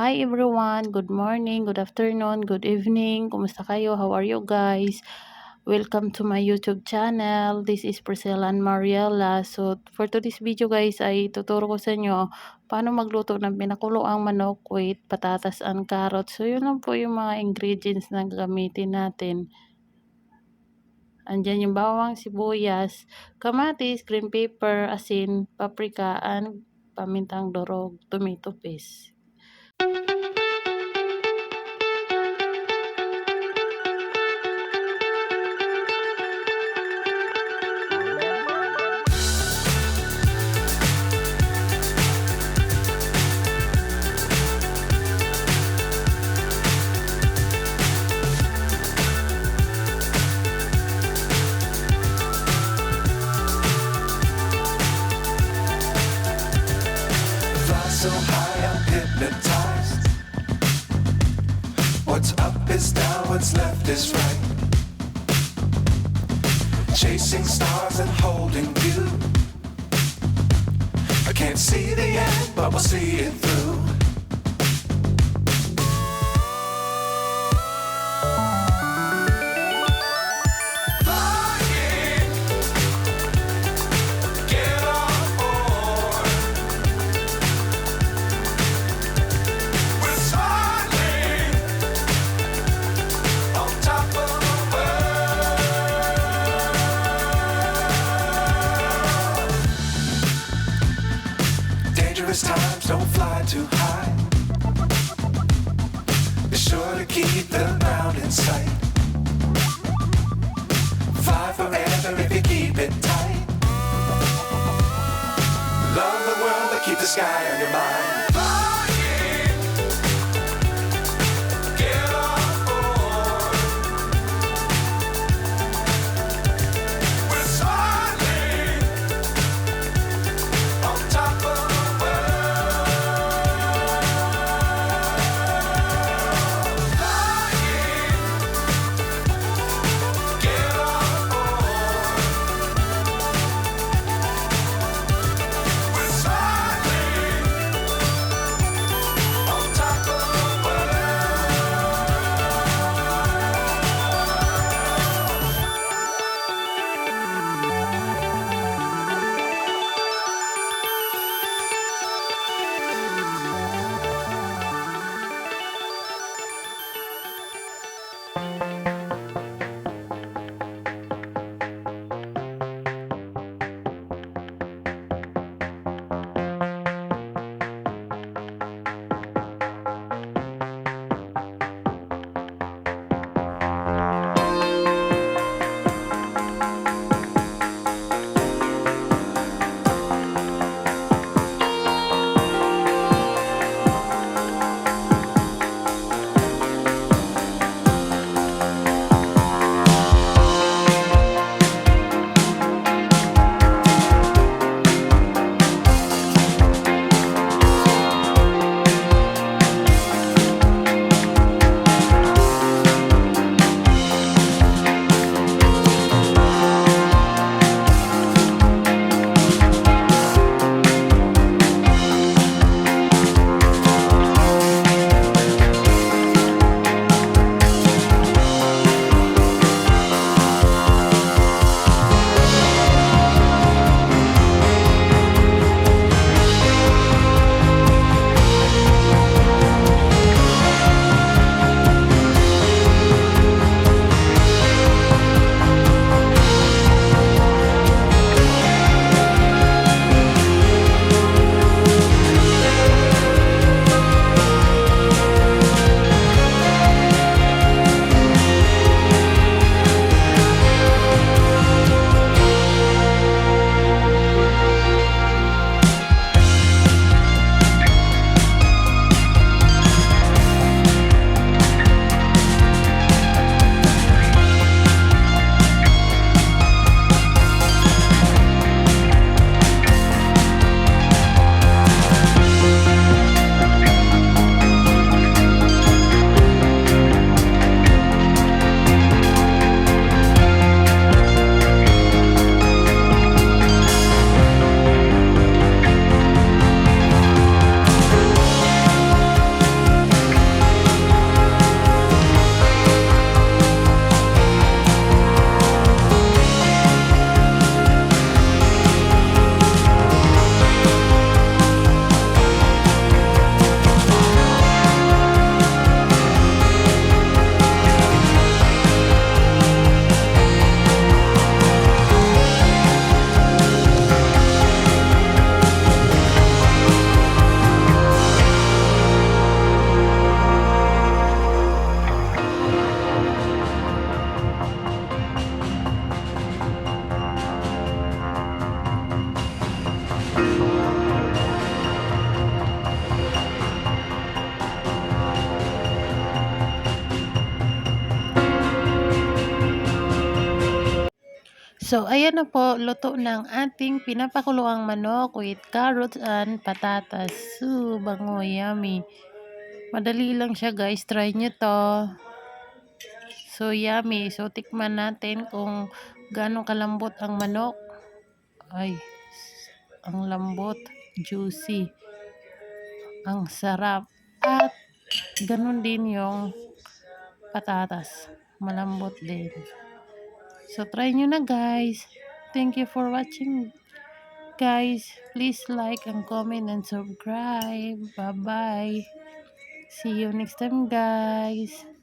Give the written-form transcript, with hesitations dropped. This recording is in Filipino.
Hi everyone, good morning, good afternoon, good evening. Kumusta kayo? How are you guys? Welcome to my YouTube channel. This is Priscilla and Mariela. So for today's video guys ay tuturo ko sa inyo paano magluto ng pinakuloang manok with patatas and carrots. So yun lang po yung mga ingredients na gagamitin natin. Andyan yung bawang, sibuyas, kamatis, green pepper, asin, paprika, and pamintang durog, tomato paste. So high, I'm hypnotized. What's up is down, what's left is right. Chasing stars and holding you. I can't see the end, but we'll see it through. Dangerous times, don't fly too high. Be sure to keep the ground in sight. Fly forever if you keep it tight. Love the world, but keep the sky on your mind. So, ayan na po, luto ng ating pinapakuluang manok with carrots and patatas. So, bango, yummy. Madali lang siya guys, try nyo to. So, yummy. So, tikman natin kung gaano kalambot ang manok. Ay, ang lambot, juicy, ang sarap. At, ganun din yung patatas. Malambot din. So, try nyo na guys. Thank you for watching. Guys, please like and comment and subscribe. Bye bye. See you next time, guys.